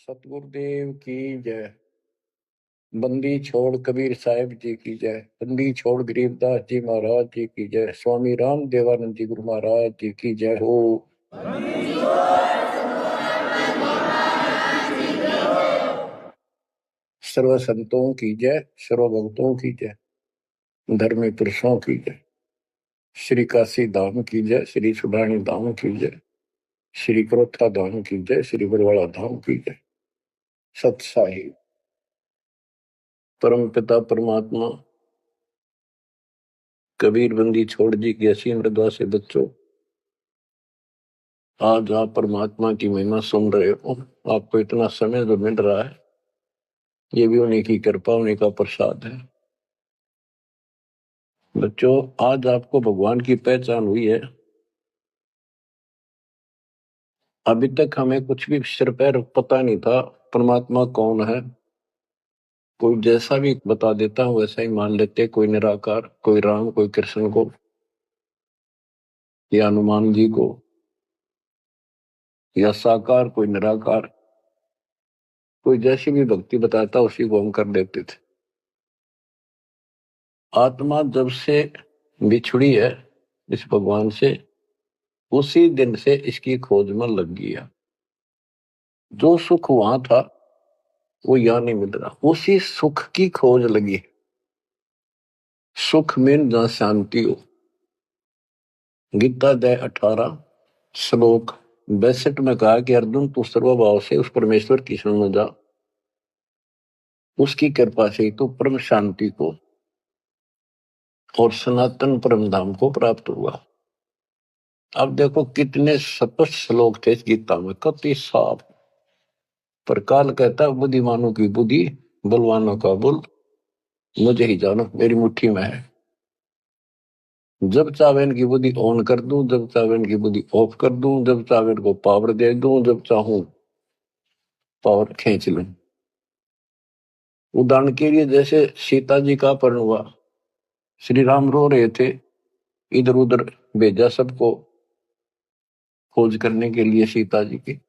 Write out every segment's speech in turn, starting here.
सतगुरुदेव की जय। बंदी छोड़ कबीर साहिब जी की जय। बंदी छोड़ गरीबदास जी महाराज जी की जय। स्वामी राम देवानंद जी गुरु महाराज जी की जय हो। सर्व संतों की जय, सर्व भक्तों की जय, धर्मी पुरुषों की जय। श्री काशी धाम की जय, श्री सुडानी धाम की जय, श्री क्रोथा धाम की जय, श्री बरवाड़ा धाम की जय। सत साहिब परम पिता परमात्मा कबीर बंदी छोड़ जी की असीम मृदा से बच्चों, आज आप परमात्मा की महिमा सुन रहे हो। आपको इतना समय जो मिल रहा है, ये भी उन्हीं की कृपा, उन्हीं का प्रसाद है। बच्चों, आज आपको भगवान की पहचान हुई है। अभी तक हमें कुछ भी सिर पैर पता नहीं था परमात्मा कौन है। कोई जैसा भी बता देता हूँ वैसा ही मान लेते, कोई निराकार, कोई राम, कोई कृष्ण को या हनुमान जी को, या साकार, कोई निराकार, कोई जैसी भी भक्ति बताता उसी को हम कर देते थे। आत्मा जब से बिछुड़ी है इस भगवान से, उसी दिन से इसकी खोज में लग गया। जो सुख वहां था वो यहां नहीं मिल रहा, उसी सुख की खोज लगी। सुख में जहां शांति हो। गीता अध्याय 18 श्लोक 62 में कहा कि अर्जुन, तू सर्वभाव से उस परमेश्वर की शरण में जा, उसकी कृपा से ही तो परम शांति को और सनातन परम धाम को प्राप्त हुआ। अब देखो कितने स्पष्ट श्लोक थे इस गीता में, कति साफ। पर काल कहता है बुद्धिमानों की बुद्धि, बलवानों का बल मुझे ही जानो, मेरी मुट्ठी में है। जब चाहे इनकी बुद्धि ऑन कर दूं, जब चाहे इनकी बुद्धि ऑफ कर दूं, जब चाहे इनको पावर दे दूं, जब चाहूं पावर खींच लूं। उदाहरण के लिए जैसे सीता जी का अपहरण हुआ, श्री राम रो रहे थे, इधर उधर भेजा सबको खोज करने के लिए सीता जी की।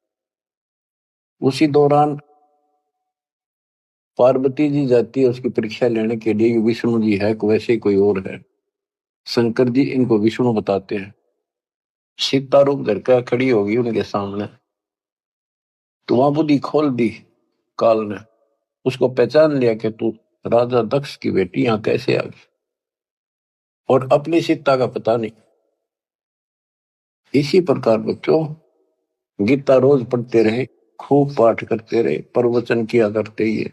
उसी दौरान पार्वती जी जाती है उसकी परीक्षा लेने के लिए, विष्णु जी है वैसे कोई और है। शंकर जी इनको विष्णु बताते हैं। सीता रूप धर कर खड़ी होगी उनके सामने, तो वहां बुद्धि खोल दी काल ने, उसको पहचान लिया कि तू राजा दक्ष की बेटी यहां कैसे आ गई, और अपनी सीता का पता नहीं। इसी प्रकार बच्चों, गीता रोज पढ़ते रहे, खूब पाठ करते रहे, प्रवचन किया करते ही है,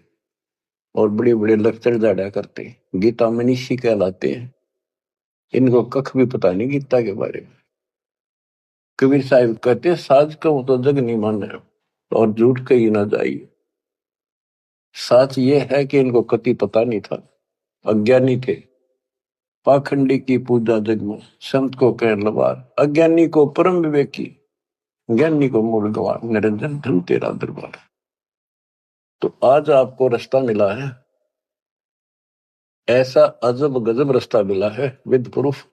और बड़े बड़े लेक्चर झाड़ा करते हैं। गीता मनीषी कहलाते हैं। इनको कख भी पता नहीं गीता के बारे में। कबीर साहिब कहते हैं, साज कहूं तो जग नहीं माने और झूठ कही ना जाइए। सच ये है कि इनको कति पता नहीं था, अज्ञानी थे। पाखंडी की पूजा जग में, संत को कह लबार, अज्ञानी को परम विवेकी, ज्ञानी को मूल गवार, निरंजन धन तेरा दरबार। तो आज आपको रास्ता मिला है, ऐसा अजब गजब रास्ता मिला है विद प्रूफ।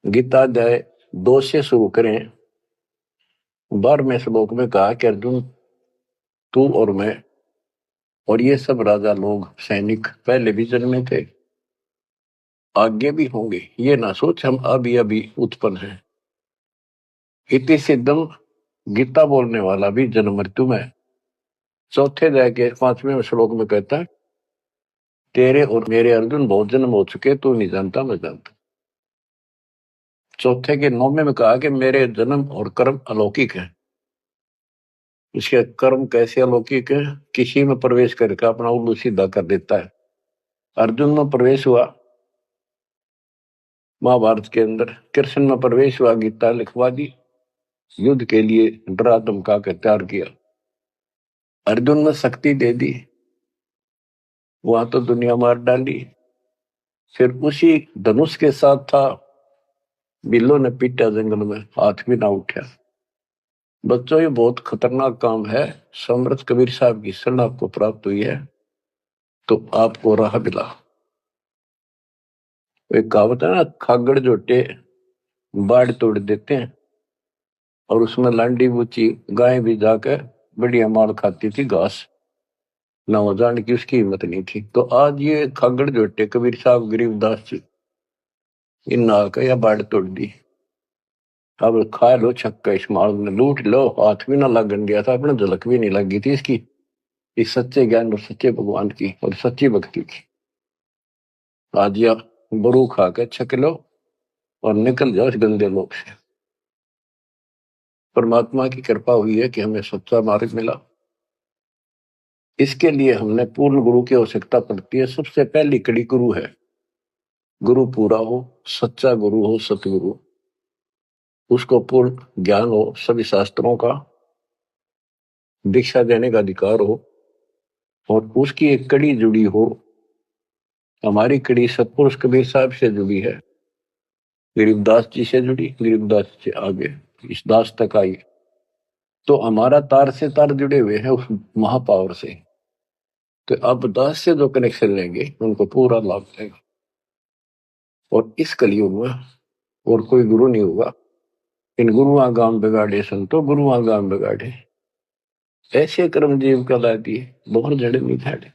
गीता अध्याय 2 से शुरू करें। 12वें श्लोक में कहा कि अर्जुन, तू और मैं और ये सब राजा लोग, सैनिक पहले भी जन्मे थे, आगे भी होंगे। ये ना सोच हम अभी अभी उत्पन्न हैं। इति सिद्धम, गीता बोलने वाला भी जन्म मृत्यु में। चौथे अध्याय के 5वें श्लोक में कहता है, तेरे और मेरे अर्जुन बहुत जन्म हो चुके, तू नहीं जानता मैं जानता। चौथे के 9वें में कहा कि मेरे जन्म और कर्म अलौकिक है। इसके कर्म कैसे अलौकिक है? किसी में प्रवेश करके अपना उल्लू सीधा कर देता है। अर्जुन में प्रवेश हुआ महाभारत के अंदर, कृष्ण में प्रवेश हुआ, गीता लिखवा दी, युद्ध के लिए डरा धमका कर तैयार किया। अर्जुन में शक्ति दे दी, वहां तो दुनिया मार डाली। फिर उसी धनुष के साथ था, बिल्लो ने पीटा जंगल में, हाथ भी ना उठा। बच्चों, ये बहुत खतरनाक काम है। समर्थ कबीर साहब की शरण आपको प्राप्त हुई है तो आपको राह मिला। एक कहावत है ना, खागड़ जोटे बाढ़ तोड़ देते हैं, और उसमें लांडी बूची गाय भी जाकर बढ़िया माल खाती थी घास, ना वो जान की उसकी हिम्मत नहीं थी। तो आज ये खागड़ जोटे कबीर साहब गरीबदास जी इन नाक या बाढ़ तोड़ दी। अब खा लो छक्का, इस माल में लूट लो, हाथ भी ना लगन दिया था अपने, झलक भी नहीं लगी थी इसकी, इस सच्चे ज्ञान और सच्चे भगवान की और सच्ची भक्ति की। आज या बरू खा के छक लो और निकल जाओ इस गंदे लोग से। परमात्मा की कृपा हुई है कि हमें सच्चा मार्ग मिला। इसके लिए हमने पूर्ण गुरु की आवश्यकता पड़ती है। सबसे पहली कड़ी गुरु है। गुरु पूरा हो, सच्चा गुरु हो, सतगुरु, उसको पूर्ण ज्ञान हो, सभी शास्त्रों का दीक्षा देने का अधिकार हो, और उसकी एक कड़ी जुड़ी हो। हमारी कड़ी सतपुरुष कबीर साहब से जुड़ी है, गरीबदास जी से जुड़ी, गरीबदास से आगे इस दास तक आई। तो हमारा तार से तार जुड़े हुए हैं उस महापावर से। तो अब दास से जो कनेक्शन लेंगे उनको पूरा लाभ मिलेगा। और इस कलयुग में और कोई गुरु नहीं होगा। इन गुरुआ गाम बिगाड़े संतो, गुरुआ गाम बिगाड़े, ऐसे कर्म जीव कहला दिए, बहुत जड़े नहीं झाड़े।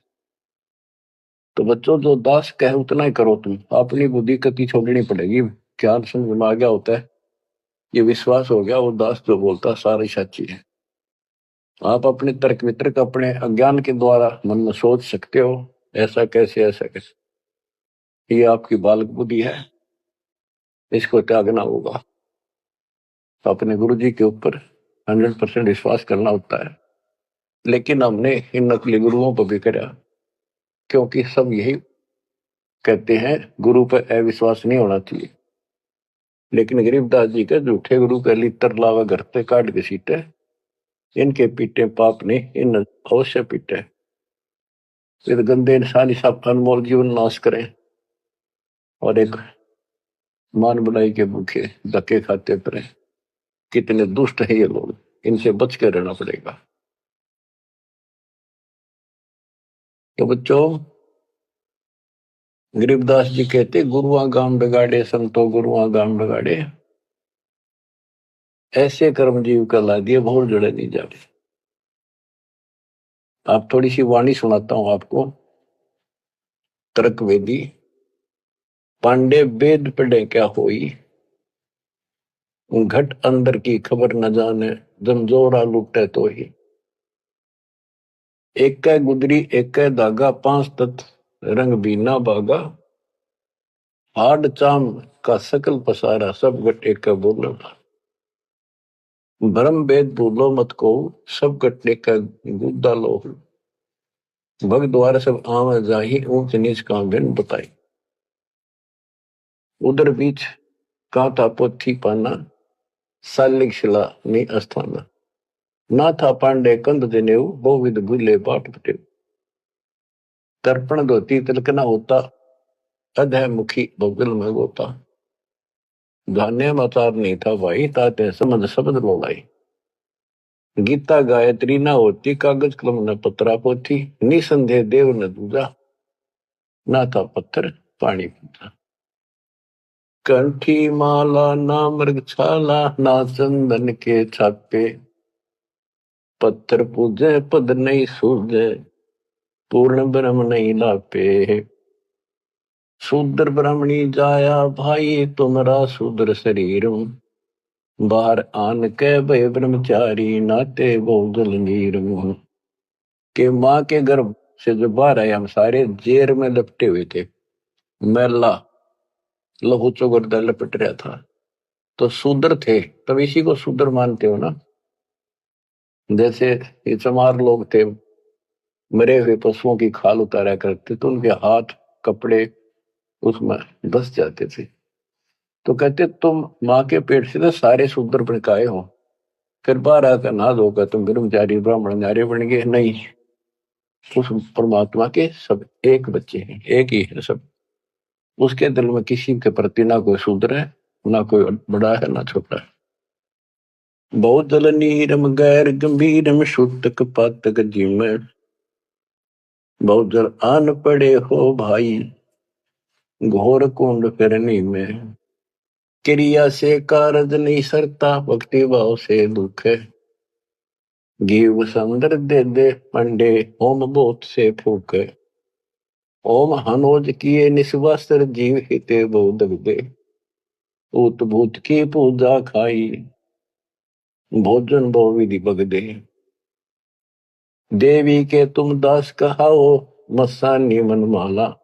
तो बच्चों जो दास कहे उतना ही करो, तुम अपनी बुद्धि कति छोड़नी पड़ेगी। ज्ञान समझ में आ गया होता है, ये विश्वास हो गया वो दास जो बोलता सारी सच्ची है। आप अपने तर्क वितर्क अपने अज्ञान के द्वारा मन में सोच सकते हो, ऐसा कैसे ऐसा कैसे, ये आपकी बालक बुद्धि है, इसको त्यागना होगा। तो अपने गुरु जी के ऊपर 100% विश्वास करना होता है। लेकिन हमने इन नकली गुरुओं पर भी करा, क्योंकि सब यही कहते हैं गुरु पर अविश्वास नहीं होना चाहिए। लेकिन गरीबदास जी के झूठे गुरु का लितर लावा घर पे काट के सीटे, इनके पीटे पाप ने इन अवश्य पीटे। फिर गंदे इंसान सब अनमोल जीवन नाश करें और एक मान बुलाई के भूखे धक्के खाते फिरे। कितने दुष्ट है ये लोग, इनसे बच के रहना पड़ेगा। तो बच्चों, गरीबदास जी कहते गुरुआ गाम बिगाड़े संतो, गुरुआ गाम बिगाड़े, ऐसे कर्म जीव का ला दिए बहुत जड़े नहीं जाते। आप थोड़ी सी वाणी सुनाता हूं आपको। तर्क वेदी, पांडे वेद पढ़े क्या होई, घट अंदर की खबर न जाने, जमजोरा लुटे तो ही। एक कै गुदरी एक कै धागा, पांच तत्व रंग बीना बागा, हाड चाम का सकल पसारा, सब गट एक बोलो। भरम वेद भूलो मत को, सब गट एक गुद्दा लो। भग द्वार सब आम जाही, ऊंच नीच का भिन्न बताई। उधर बीच का था पोथी पाना, सालिक शिला नी अस्थाना। ना था पांडे कंद जनेऊ, बहुविध भूले बाट पटेऊ। तर्पण धोती तिलक न होता, अधय मुखी बगल में गोता। धान्य मचार नहीं था भाई, ताते समझ शब्द लोलाई। गीता गायत्री न होती, कागज कलम न पत्रा पोथी। निसंदेह देव न दूजा, ना था पत्थर पानी पीता। कंठी माला ना मृगछाला, ना चंदन के छापे। पत्थर पूजे पद नहीं सूझे, पूर्ण ब्रह्म नहीं लापे। शूद्र ब्राह्मणी जाया भाई, तुमरा शूद्र शरीर। बाहर आन के भय ब्रह्मचारी, नाते बहुजल नीर। के माँ के गर्भ से जो बाहर आए हम सारे जेर में लपटे हुए थे, मैला लहू चौगरदा लपट रहा था। तो शूद्र थे, तब इसी को शूद्र मानते हो ना। जैसे ये चमार लोग थे, मरे हुए पशुओं की खाल उतारा करते, तो उनके हाथ कपड़े उसमें धस जाते थे। तो कहते तुम माँ के पेट से तो सारे शूद्र भड़काए हो, फिर बाहर आकर ना धोकर तुम ब्रह्मचारी ब्राह्मण नारे बन गए। नहीं, उस परमात्मा के सब एक बच्चे हैं, एक ही है सब। उसके दिल में किसी के प्रति ना कोई शूद्र है, ना कोई बड़ा है ना छोटा है। बहुत जल नीरम गैर गंभीरम, शुद्धक पातक जिम। बहुत जल आन पड़े हो भाई, घोर कुंड फिरनी में। क्रिया से कारज नहीं सरता, भक्ति भाव से दुख है। घीव संदर दे दे पंडे, ओम बोत से फूके, ओम हनोज किए निस्वास्त्र जीव हिते बोध दे, ऊत भूत की पूजा खाई, भोजन भो विधि बगदे, देवी के तुम दास कहाओ, मस्सानी मन माला,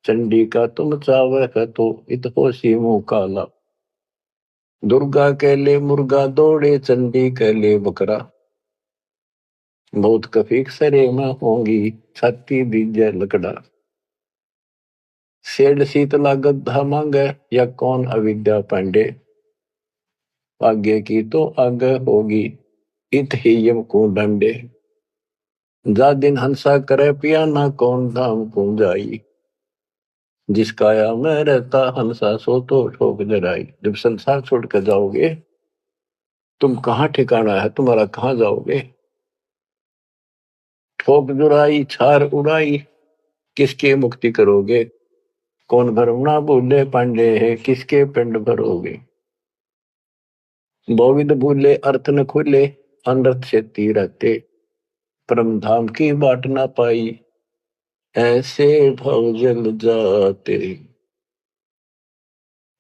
चंडी का तुम चावह तो इत होशी मुंह काला, दुर्गा के ले मुर्गा दौड़े, चंडी के ले बकरा, बहुत कफीक सरे में होंगी, छाती दीजे लकड़ा, सेड शीतला गद्दा मांगे, या कौन अविद्या पांडे, आगे की तो आगे होगी, इत ही यम को डंडे, जा दिन हंसा करे पिया ना कौन धाम को जाई, जिस काया में रहता हंसा सो तो ठोक जराई। जब संसार छोड़ कर जाओगे, तुम कहाँ ठिकाना है तुम्हारा, कहाँ जाओगे, ठोक जुराई छार उड़ाई, किसके मुक्ति करोगे, कौन भरम ना भूले पांडे है, किसके पिंड भरोगे, बहुविध भूले अर्थ न खुले, अनर्थ से रहते, परम धाम की बाट ना पाई, ऐसे भव जल जाते।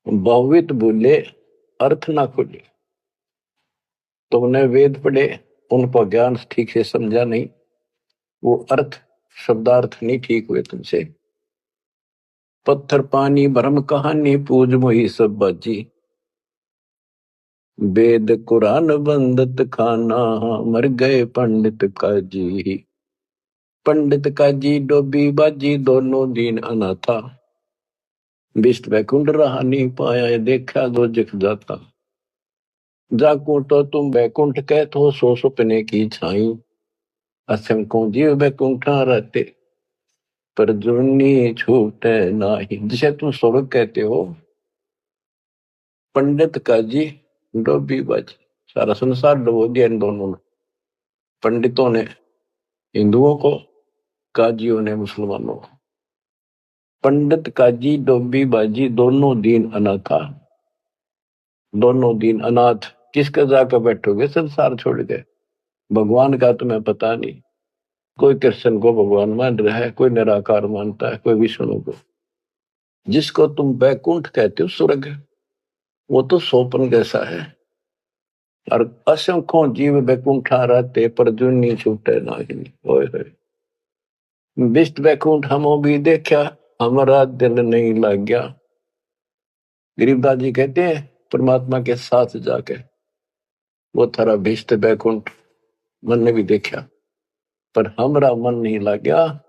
बहुविध भूले अर्थ ना खुले, तुमने वेद पढ़े, उनको ज्ञान ठीक से समझा नहीं, वो अर्थ शब्दार्थ नहीं ठीक हुए तुमसे, पत्थर पानी भ्रम कहानी पूज मोही सब बाजी, वेद कुरान बंदत खाना, मर गए पंडित काजी, पंडित काजी डोबी बाजी दोनों दीन अनाथा, बिस्ट बैकुंठ रहा नहीं पाया, देखा दो जख जाता, जाकू तो तुम बैकुंठ कहत हो, सो सुपने की छाई, असंख्यों जीव बैकुंठा रहते, पर जुर्नी छूटे नाही, जिसे तुम स्वर्ग कहते हो, पंडित काजी डोबी बाजी, सारा संसार डुबो दिया इन दोनों ने, पंडितों ने हिंदुओं को, काजियों ने मुसलमानों को, पंडित काजी डोबी बाजी दोनों दीन अनाथा, दोनों दीन अनाथ, किसका जाकर बैठोगे, संसार छोड़ के, भगवान का तुम्हें पता नहीं, कोई कृष्ण को भगवान मान रहा है, कोई निराकार मानता है, कोई विष्णु को, जिसको तुम बैकुंठ कहते हो स्वर्ग, वो तो सोपन जैसा है, और असंख्यों जीव बैकुंठा रहते, पर जुनी छूटे नाही, ओए होए, बिस्ट बैकुंठ हमो भी देखा, हमारा दिल नहीं लग गया, गरीबदास जी कहते हैं परमात्मा के साथ जाके, वो थारा भिष्ट बैकुंठ मन ने भी देखा, पर हमारा मन नहीं लग गया,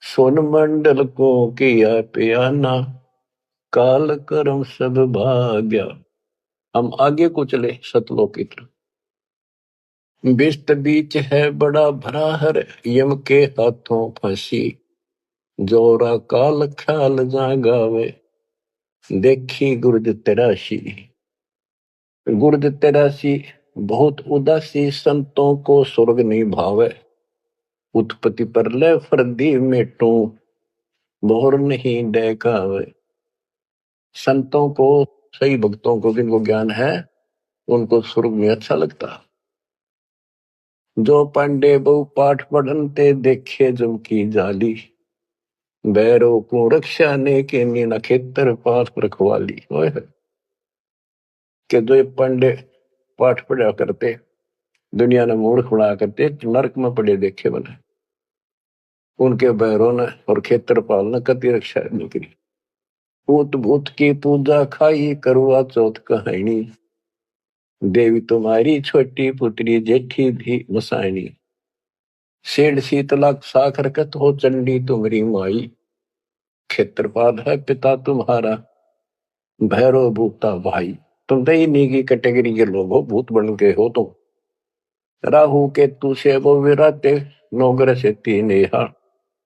सोन मंडल को किया पियाना, काल कर्म सब भाग्या, हम आगे को चले सतलोक की तरफ, बिस्त बीच है बड़ा भरा हर, यम के हाथों फांसी, जोरा काल ख्याल जागावे, देखी गुर्द तेराशी, गुर्द तेरासी बहुत उदासी, संतों को स्वर्ग नहीं भावे, उत्पत्ति पर ले फर्दी मेटू, मोहर नहीं देखावे, संतों को, सही भक्तों को, जिनको ज्ञान है, उनको स्वर्ग में अच्छा लगता, जो पांडे बहु पाठ पढ़नते, देखे जम की जाली, बैरों को रक्षा ने के नीना खेतर पास रखवाली, के जो पांडे पाठ पढ़ा करते, दुनिया ने मूर्ख बना करते, नरक में पड़े देखे बने, उनके बैरों ने और खेत्रपाल ने कति रक्षा नहीं करी, भूत भूत की पूजा खाई, करवा चौथ कहानी, देवी तुम्हारी छोटी पुत्री जेठी भी मसायनी, सेठ शीतला साखर कत हो, चंडी तुम्हारी माई, क्षेत्रपाल है पिता तुम्हारा, भैरव भूता भाई, तुम तो इन्हीं की कैटेगरी के लोग हो, भूत बन के हो तुम, राहु के तू से वो विराते, नौगर से तीन यहाँ,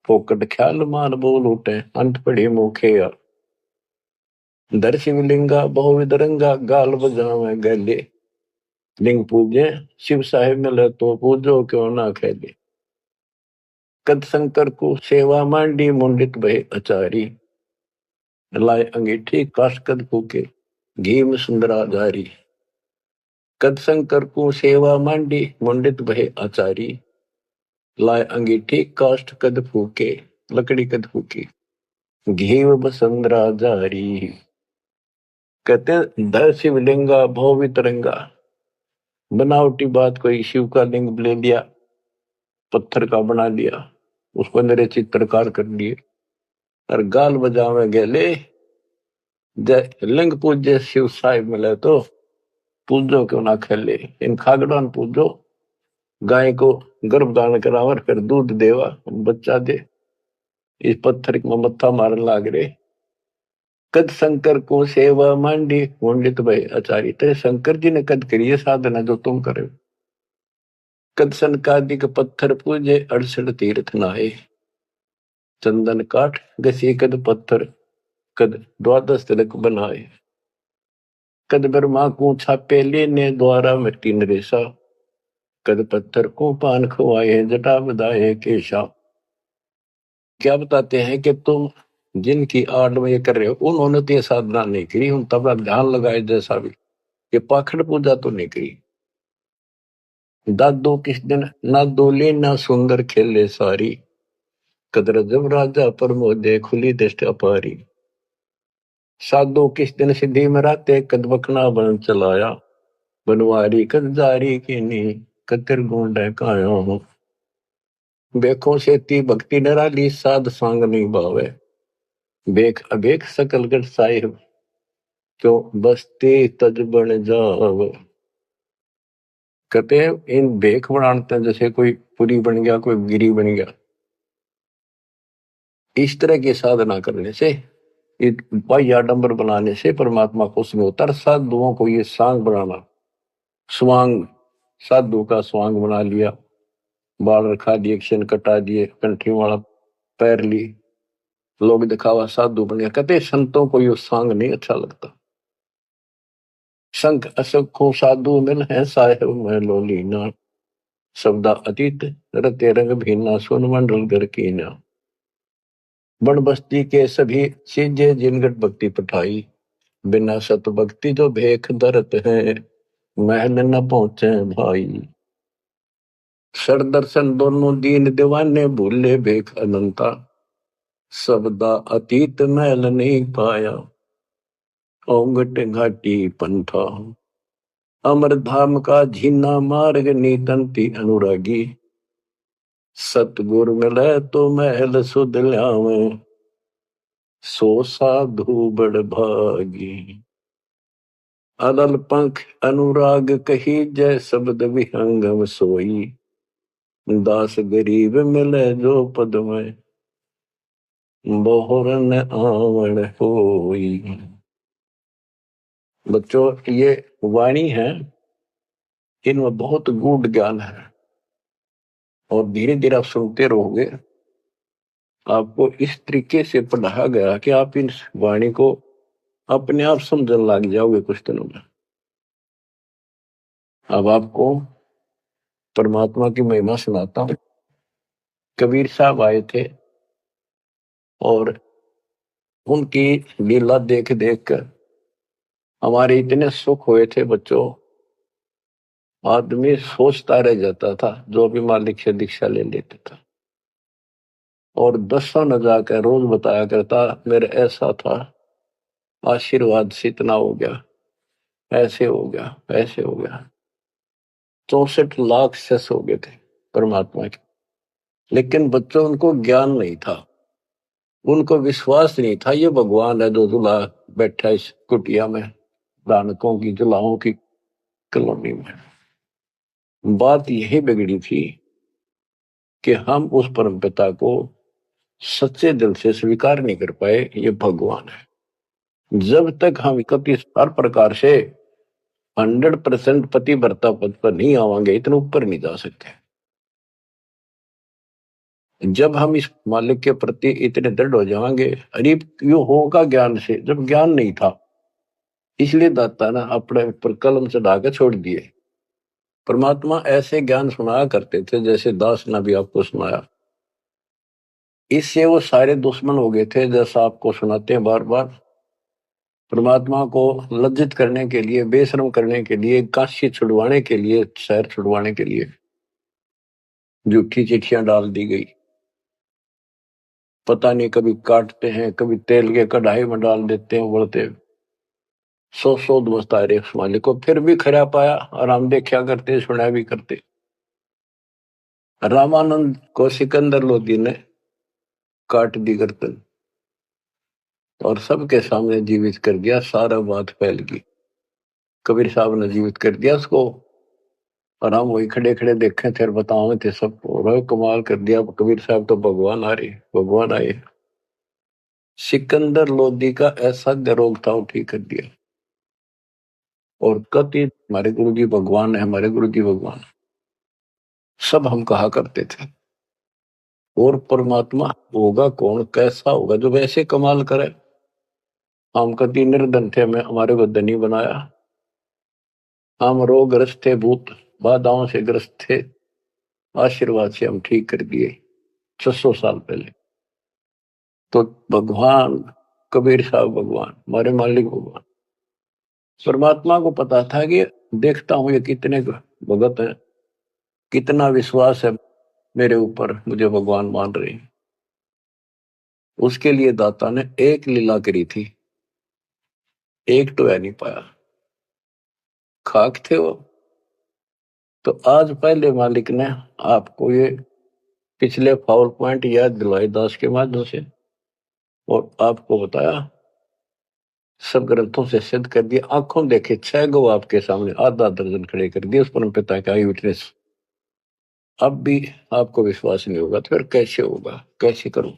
फोकट ख्याल मान बोल उठे, अंत पड़ी मुखे या, दर शिवलिंगा बहुविध रंगा, गाल बजावे गले, लिंग पूजे शिव साहेब मिले तो पूजो क्यों ना खेले, कद शंकर को सेवा मांडी, मुंडित भय अचारी, लाए अंगीठी काश कद फूके, घी में सुंदरा जारी, कद शंकर को सेवा मांडी मुंडित भय आचारी लाए अंगीठी काष्ठ कद फूके लकड़ी कद फूकी घीव बसंद्रा जारी। कहते द शिवलिंगा भव वितरंगा, बनावटी बात कोई शिव का लिंग ले लिया, पत्थर का बना लिया, उसको मेरे चित्रकार कर लिए और गाल बजावे गेले लिंग पूज्य शिव साहिब मिले तो पूजो क्यों ना खेले, इन खागड़ान पूजो, गाय को गर्भदान करावर फिर दूध देवा बच्चा दे, इस पत्थर में मत्था मारन लाग रे। कद शंकर को सेवा मांडी मुंडित भय आचारी, ते शंकर जी ने कद करिए साधना जो तुम करे। कद सनकादिक पत्थर पूजे 68 तीर्थ नहाए, चंदन काठ घसी कद पत्थर कद 12 तिलक बनाए। कद ब्रह्मा को छापे लेने द्वारा मिट्टी नरेसा, कद पत्थर को पान खवाए जटा बधाए केशा। क्या बताते हैं कि तुम जिनकी आड़ में ये कर रहे हो उन्होंने तो ये साधना नहीं करी, उन तब ध्यान लगाए जैसा भी, ये पाखंड पूजा तो नहीं करी। दादो किस दिन ना दोले ना सुंदर खेले सारी, कदर जब राजा प्रमोदे खुली दृष्टि अपारी। साधो किस दिन सिद्धि में राते कद बकना बन चलाया, बनवारी कद जारी की नी कतिर गुंड कायो। बेखों से ती भक्ति नराली साध सांग नहीं भावे, बेख अबेख सकल गढ़ साहिब क्यों बसते तज बन जाव। कहते हैं इन बेख बनाते हैं जैसे कोई पुरी बन गया, कोई गिरी बन गया। इस तरह की साधना करने से, बाह्य आडंबर बनाने से परमात्मा खुश नहीं होता। साधुओं को ये सांग बनाना, स्वांग, साधु का स्वांग बना लिया, बाल रखा दिए, क्षण कटा दिए, कंठी वाला पैर ली, लोग दिखावा साधु बन गया। कहते संतों को ये सांग नहीं अच्छा लगता। संख असखो साधु मिल है साहेब में लोलीना, शब्दा अतीत रते रंग भीना सुन मंडल घर कीना। बन बस्ती के सभी सीजे जिनगट भक्ति पठाई, बिना सत भक्ति जो भेख दरत है महल न पहुंचे भाई। सर दर्शन दोनों दीन दीवाने भूले भेख अनंता, शब्दा अतीत महल नहीं पाया ओंगट घाटी पंथा। अमर धाम का झीना मार्ग नीतंती अनुरागी, सतगुर मिले तो महल सुध ल्यावे सो साधु बड़ भागी। अदल पंख अनुराग कही जय शब्द विहंगम सोई, दास गरीब मिले जो पद में बोहरन आवण होई। बच्चों ये वाणी है, इनमें बहुत गूढ़ ज्ञान है और धीरे धीरे आप सुनते रहोगे। आपको इस तरीके से पढ़ाया गया कि आप इन वाणी को अपने आप समझने लग जाओगे कुछ दिनों में। अब आपको परमात्मा की महिमा सुनाता हूं। कबीर साहब आए थे और उनकी लीला देख देख कर हमारे इतने सुख हुए थे बच्चों, आदमी सोचता रह जाता था जो भी मालिक से दीक्षा ले लेता था। और 10 न जाकर रोज बताया करता मेरे ऐसा था, आशीर्वाद से इतना हो गया, ऐसे हो गया, ऐसे हो गया। 64 लाख शेष हो गए थे परमात्मा के। लेकिन बच्चों उनको ज्ञान नहीं था, उनको विश्वास नहीं था ये भगवान है जो जुला बैठा इस कुटिया में, दानकों की जुलाओं की कॉलोनी में। बात यही बिगड़ी थी कि हम उस परम पिता को सच्चे दिल से स्वीकार नहीं कर पाए ये भगवान है। जब तक हम इकतीस हर प्रकार से 100% पतिव्रता पद पर नहीं आवांगे, इतने ऊपर नहीं जा सकते। जब हम इस मालिक के प्रति इतने दृढ़ हो जाएंगे, अरे क्यों होगा ज्ञान से, जब ज्ञान नहीं था इसलिए दाता ना अपने ऊपर कलम चढ़ा के छोड़ दिए। परमात्मा ऐसे ज्ञान सुनाया करते थे जैसे दास ने भी आपको सुनाया, इससे वो सारे दुश्मन हो गए थे जैसा आपको सुनाते हैं बार बार। परमात्मा को लज्जित करने के लिए, बेशरम करने के लिए, काशी छुड़वाने के लिए, शहर छुड़वाने के लिए झूठी चिट्ठियां डाल दी गई। पता नहीं कभी काटते हैं, कभी तेल के कढ़ाई में डाल देते हैं उबलते। सौ दोस्त आए उस मालिक को, फिर भी खरा पाया और हम देखा करते, सुना भी करते। रामानंद को सिकंदर लोधी ने काट दी गर्दन और सबके सामने जीवित कर दिया। सारा बात फैल गई। कबीर साहब ने जीवित कर दिया उसको और हम वही खड़े खड़े देखे थे और बताओ थे सबको। कमाल कर दिया कबीर साहब, तो भगवान आ रहे, भगवान आए। सिकंदर लोधी का ऐसा रोग था, वो ठीक कर दिया। और कति हमारे गुरु जी भगवान है, हमारे गुरु जी भगवान, सब हम कहा करते थे। और परमात्मा होगा कौन, कैसा होगा जो वैसे कमाल करे। हम कति निर्धन थे, हमें हमारे को धनी बनाया। हम रोगग्रस्त थे, भूत बाधाओं से ग्रस्त थे, आशीर्वाद से हम ठीक कर दिए 600 साल पहले। तो भगवान कबीर साहब भगवान, हमारे मालिक भगवान। परमात्मा को पता था कि देखता हूं ये कितने भगत हैं, कितना विश्वास है मेरे ऊपर, मुझे भगवान मान रहे हैं। उसके लिए दाता ने एक लीला करी थी, एक तो है नहीं पाया, खाक थे वो। तो आज पहले मालिक ने आपको ये पिछले फाउल पॉइंट याद दिलाई दास के माध्यम से, और आपको बताया, सब ग्रंथों से सिद्ध कर दिया। आंखों देखे 6 गो आपके सामने, आधा दर्जन खड़े कर दिए उस परम पिता का विटनेस। अब भी आपको विश्वास नहीं होगा तो फिर कैसे होगा, कैसे करूं।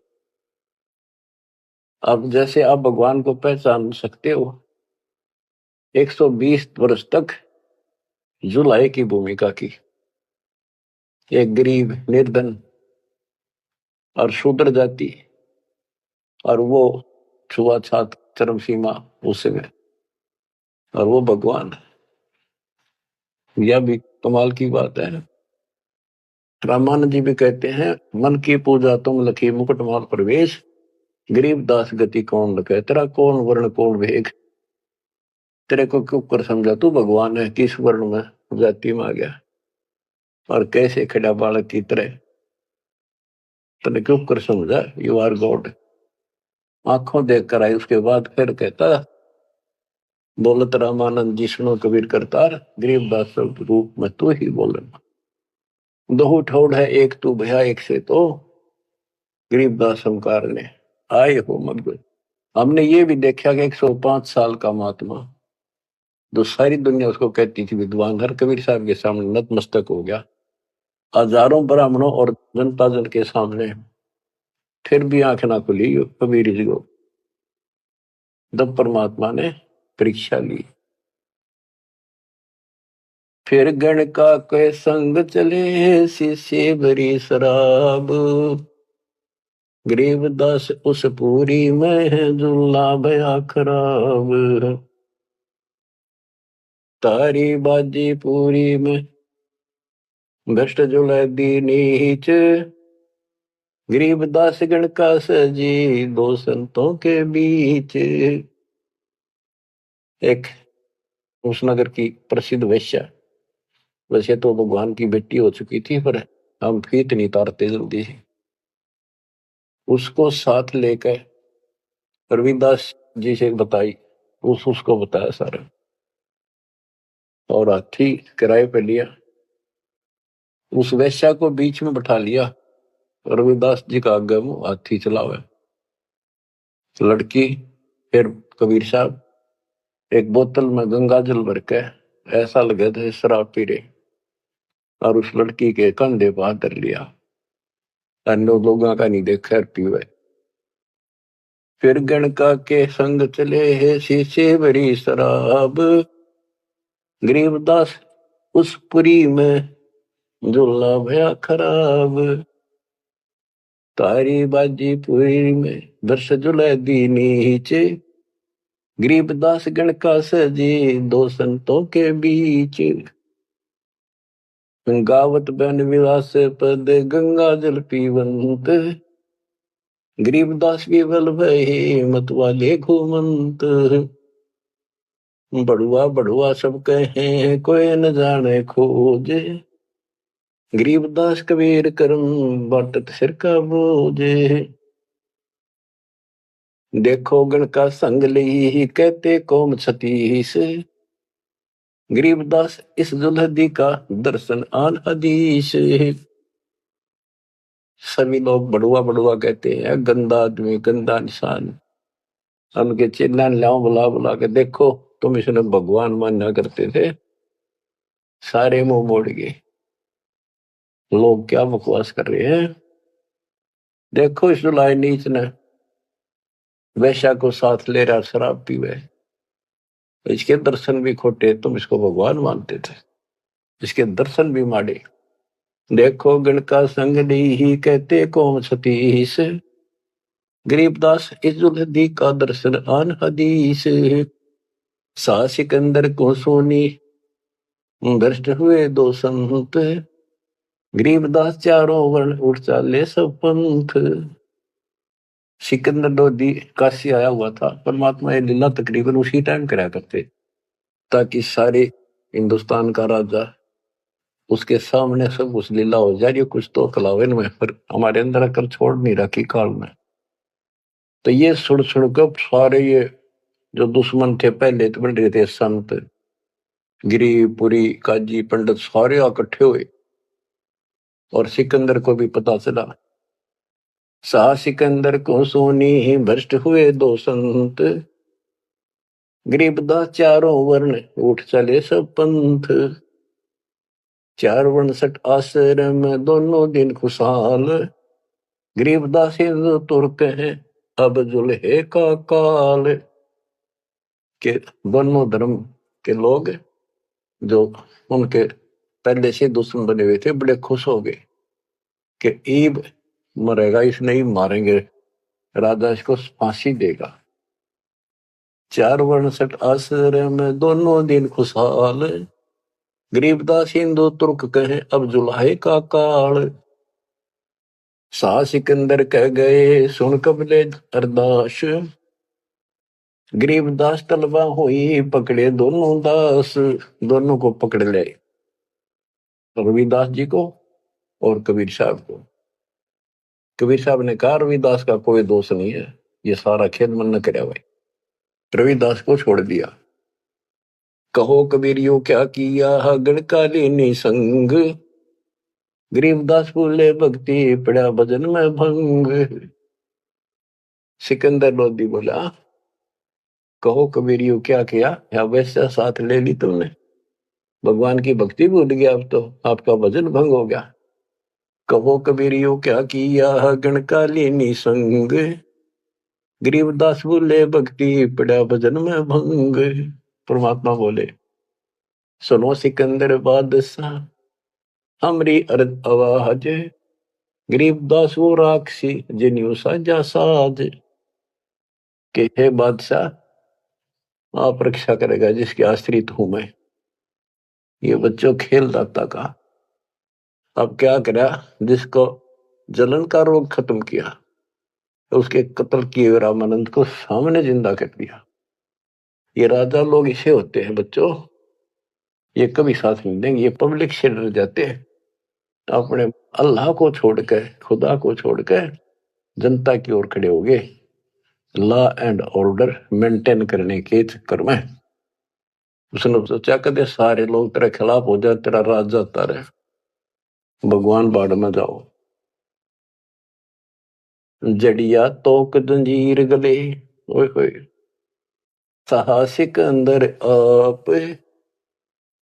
अब जैसे आप भगवान को पहचान सकते हो, 120 वर्ष तक जुलाई की भूमिका की, एक गरीब निर्धन और शूद्र जाति, और वो छुआछात चरम सीमा उसमें, और वो भगवान। यह भी कमाल की बात है। रामानंद जी भी कहते हैं, मन की पूजा तुम लखी मुकुटमाल प्रवेश, गरीब दास गति कौन लखे, तेरा कौन वर्ण कौन वेग। तेरे को क्यों कर समझा तू भगवान है, किस वर्ण में जाति में आ गया और कैसे खड़ा बालक की तरह, तेने क्यों कर समझा, यू आर गॉड। आंखों देख कर आई। उसके बाद फिर कहता, बोलत रामानंद जी सुनो कबीर करतार, गरीबदास रूप में तू ही बोलना। दो ठोड़ है एक तू भया एक से, तो गरीबदास हमकार ने आए हो मत। हमने ये भी देखा कि 105 साल का महात्मा, जो सारी दुनिया उसको कहती थी विद्वान, हर कबीर साहब के सामने नतमस्तक हो गया, हजारों ब्राह्मणों और जनता जन के सामने, फिर भी आंख ना खुली कबीर जी को। तब परमात्मा ने परीक्षा ली। फिर गण का के संग चले, शिष्य भरी शराब, गरीबदास उस पूरी में जुल्ला भया खराब। तारी बाजी पूरी में भ्रष्ट जुलै दी नीच, गरीबदास गण का सजी दो संतों के बीच। एक उस नगर की प्रसिद्ध वेश्या, वैसे तो भगवान की बेटी हो चुकी थी, पर हम फीत नहीं तारते जल्दी से, उसको साथ लेकर रविदास जी से बताई, उसको बताया सारा, और हाथी किराए पे लिया, उस वेश्या को बीच में बैठा लिया, रविदास जी का आगे मुंह हाथी चलावे। लड़की फिर कबीर साहब एक बोतल में गंगा जल भर के ऐसा लगे थे शराब पी रहे, और उस लड़की के कंधे पर हाथ धर लिया, अन्य लोगों का नहीं देखा पीवे। फिर गणका के संग चले है शीशे भरी शराब, गरीबदास उस पुरी में झूला भया खराब। तारी बाजी पुरी में वर्ष जुलै दी नीचे, गरीबदास गण का सजी दो संतों के बीच। गावत बन विलास पद गंगा जल पीवंत, गरीबदास विवल भय मत वाले घूमंत। बड़ुआ बड़ुआ सब कहे कोई न जाने खोज, गरीबदास कबीर करम बाटत सिर का बोझ। देखो गण का संग ली कहते कौम छतीस, गरीबदास इस दुल्हदी का दर्शन आन हदीस। सभी लोग बड़ुआ बड़ुआ कहते हैं, गंदा आदमी गंदा इंसान। उनके चिल्ला लाओ बुला बुला के, देखो तुम इसने भगवान माना करते थे, सारे मुंह मोड़ गए। लोग क्या बकवास कर रहे हैं। देखो इस जुलाई नीच ने वैश्या को साथ ले रहा शराब पीवे, इसके दर्शन भी खोटे, तुम इसको भगवान मानते थे, इसके दर्शन भी माड़े। देखो गण का संग ही कहते कौम सतीश, गरीबदास इजुल्दी का दर्शन आन हदीस। सा सिकंदर को सोनी भ्रष्ट हुए दो संत, गरीबदास चारों वर्ण उठ चाले सब पंथ। सिकंदर लोधी काशी आया हुआ था, परमात्मा ये लीला तकरीबन उसी टाइम करा करते, ताकि सारे हिंदुस्तान का राजा उसके सामने सब उस लीला हो जाए, कुछ तो कलावन में, पर हमारे अंदर अकल छोड़ नहीं रखी काल में। तो ये सुन सुनकर सारे ये जो दुश्मन थे पहले तो बन रहे थे, संत गिरिपुरी काजी पंडित सारे इकट्ठे हुए, और सिकंदर को भी पता चला। सा सिकंदर को सोनी भ्रष्ट हुए दो संत, गरीबदास चारों वर्ण उठ चले सब पंथ। चार वर्ण सठ आश्रम दोनों दिन खुशहाल, गरीबदास हिंदू तुर्क है अब जुल्हे का काल। के दोनों धर्म के लोग जो उनके पहले से दुश्मन बने हुए थे बड़े खुश हो गए कि ईब मरेगा, इसने ही मारेंगे, राजा इसको फांसी देगा। चार वर्ण सठ आश्रम दोनों दिन खुशहाल, गरीबदास हिंदू तुर्क कहे अब जुल्हे का काल। सा सिकंदर कह गए सुन कबले अरदास, गरीबदास तलबा हुई पकड़े दोनों दास। दोनों को पकड़ ले, रविदास जी को और कबीर साहब को। कबीर साहब ने कहा रविदास का कोई दोष नहीं है, ये सारा खेल मन न करे भाई। रविदास को छोड़ दिया। कहो कबीर यो क्या किया गणकालीनी संग, गरीबदास बोले भक्ति पड़ा भजन में भंग। सिकंदर लोधी बोला कहो कबीर यो क्या किया, या वैसा साथ ले ली तुमने, भगवान की भक्ति भूल गया, अब तो आपका भजन भंग हो गया। कहो कबीर यो क्या किया गणकालीनी संग, गरीबदास बोले भक्ति पड़ा भजन में भंग। परमात्मा बोले सुनो सिकंदर बादशाह हमरी अर्ज आवाज, गरीबदास वो राक्षसी जिन्यू साजा साज। के हे बादशाह आप रक्षा करेगा जिसके आश्रित हूं मैं। ये बच्चों खेल दाता का, अब क्या करा, जिसको जलन का रोग खत्म किया, तो उसके कत्ल किए रामानंद को सामने जिंदा कर दिया। ये राजा लोग इसे होते हैं बच्चों, ये कभी साथ नहीं देंगे, ये पब्लिक से डर जाते हैं, अपने अल्लाह को छोड़कर खुदा को छोड़कर जनता की ओर खड़े हो गए, लॉ एंड ऑर्डर मेंटेन करने के चक्कर में। उसने सोचा कदे सारे लोग तेरे खिलाफ हो जाए, तेरा राज जाता रहे, भगवान बाढ़ में जाओ। जड़िया तोक जंजीर गले, ओए होए साहसिक अंदर आप,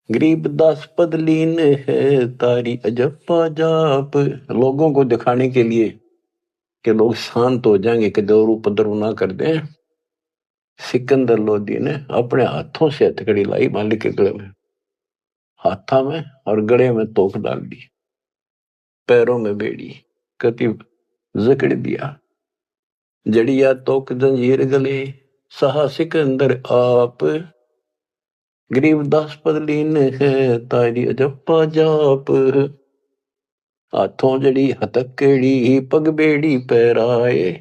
गरीबदास पद लीन है तारी अजप्पा जाप। लोगों को दिखाने के लिए कि लोग शांत हो जाएंगे, कि दौर उपद्रव ना कर दें, सिकंदर लोधी ने अपने हाथों से हथकड़ी लाई मालिक के गले में, हाथा में और गले में तोक डाल दी, पैरों में बेड़ी कति जकड़ दिया। जड़िया तोक जंजीर गले सहा सिकंदर आप, गरीबदास पद लीन है तारी अजप्पा जाप। हाथों जड़ी हथकड़ी पग बेड़ी पैराए,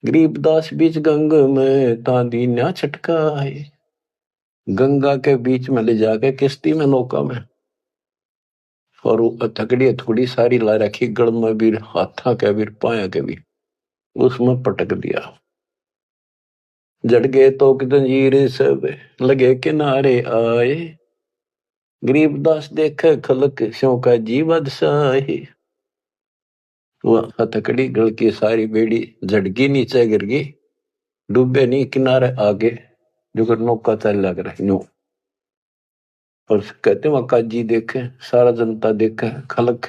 गरीबदास बीच गंग में तांदी न्या छटकाए। गंगा के बीच में ले जाके किश्ती में नौका में, और हथकड़ी हथकड़ी सारी ला रखी, गड़ में भी, हाथा के भी, पाया के भी, उसमें पटक दिया। जड़ गए तो जंजीर सब लगे किनारे आए, गरीबदास देखे खलक स्यों का जीवद साहे। वह हथकड़ी गल की सारी बेड़ी झटकी, नीचे गिर गई, डूबे नहीं, किनारे आगे जो नौका चल लग रहा यूं। और कहते वहां काजी देखे, सारा जनता देखे, खलक,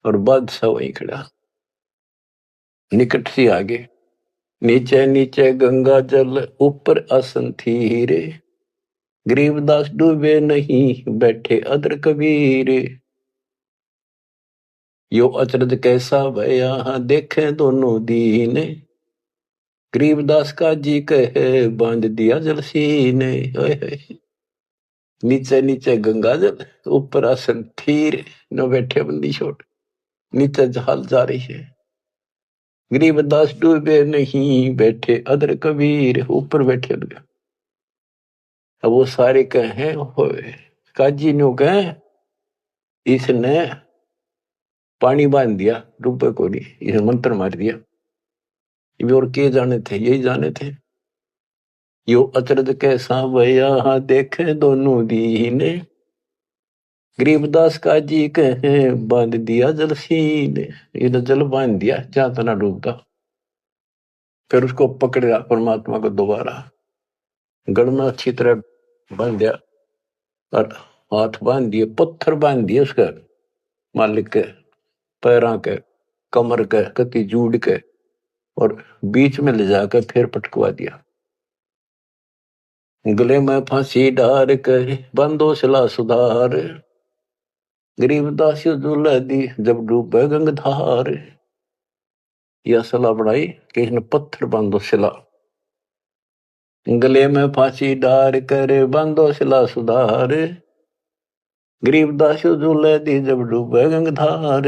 और बादशाह वहीं खड़ा निकट सी आगे। नीचे नीचे गंगा जल ऊपर आसन थी रे, गरीबदास डूबे नहीं बैठे अदर कबीर। यो अचरज कैसा भया देखे दोनों दीन, गरीबदास का जी कहे बांध दिया जल सीने। नीचे नीचे गंगा जल ऊपर आसन थीर, न बैठे बंदी छोड़, नीचे जहाल जा रही है। गरीबदास डूबे नहीं बैठे अदर कबीर, ऊपर बैठे लगे। अब वो सारे कहे काजी न्यू कहे इसने पानी बांध दिया, डूबे को नहीं, इसे मंत्र मार दिया। ये और के जाने थे, यही जाने थे। यो अचरज कैसा भया देखे दोनों दीने, गरीबदास का जी कहे बांध दिया जल सीने। ये तो जल बांध दिया जहां तना डूबता। फिर उसको पकड़ा परमात्मा को दोबारा, गड़ में अच्छी तरह बांध दिया, और हाथ बांध दिए, पत्थर बांध दिए उसके मालिक के पैरा के, कमर के, कति जूड़ के, और बीच में ले जाकर फिर पटकवा दिया। गले में फांसी डार कर बंदो सिला सुधार, गरीबदास दूल्हा दी जब डूबे गंगधार। यह सलाह बढ़ाई कि इसने पत्थर बांधो सिला, गले में फांसी डार कर बांधो सिला सुधार, गरीबदास दूल्हा दी जब डूबे गंगधार।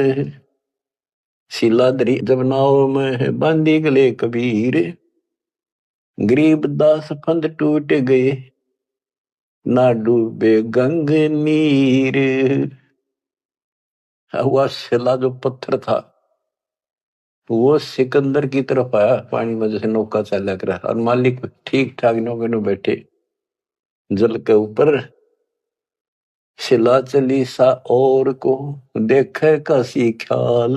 शिलाधरी जब नाव में बांधी गले कबीर, गरीबदास फंद टूट गए ना डूबे गंग नीर। हुआ शिला जो पत्थर था वो सिकंदर की तरफ आया पानी में, जैसे नौका चला कर, और मालिक ठीक ठाक नौके में बैठे जल के ऊपर। शिला चली सा और को देखे कासी ख्याल,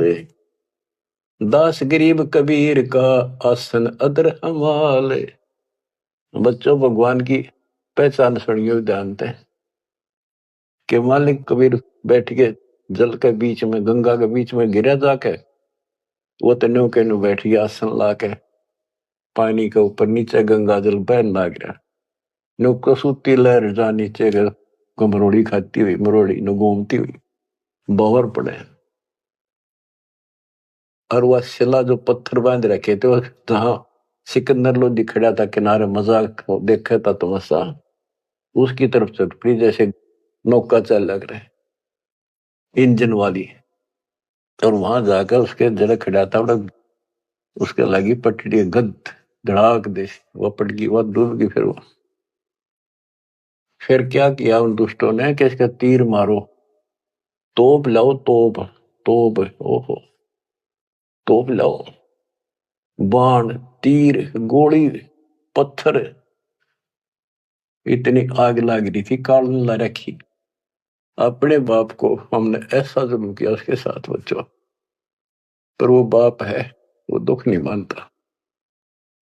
दास गरीब कबीर का आसन अदर हमाल। बच्चों भगवान की पहचान सुनियो जानते हैं कि मालिक कबीर बैठ के जल के बीच में, गंगा के बीच में गिरा जाके, वो तो नौके नु बैठ गया आसन ला के, पानी के ऊपर नीचे गंगा जल बहन लाग रहा, नौको सूती लहर जा नीचे मरोड़ी खाती हुई, मरोड़ी नु घूमती हुई बावर पड़े। और वह शिला जो पत्थर बांध रखे थे, जहां सिकंदर लोधी खड़ा था किनारे मजाक देखा था तमाशा, उसकी तरफ चल पड़ी जैसे नौका चल लग रहे इंजन वाली। और वहां जाकर उसके जरा खड़ा था, उसके लगी पटड़ी गद धड़ाक दे, वह पट गई, वह डूब गई। फिर क्या किया उन दुष्टों ने कि इसका तीर मारो, तोप लाओ, तोप तोप, ओहो तोप लाओ, बाण, तीर, गोली, पत्थर, इतनी आग लग रही थी, काल ला रखी। अपने बाप को हमने ऐसा जुल्म किया उसके साथ बच्चों, पर वो बाप है, वो दुख नहीं मानता,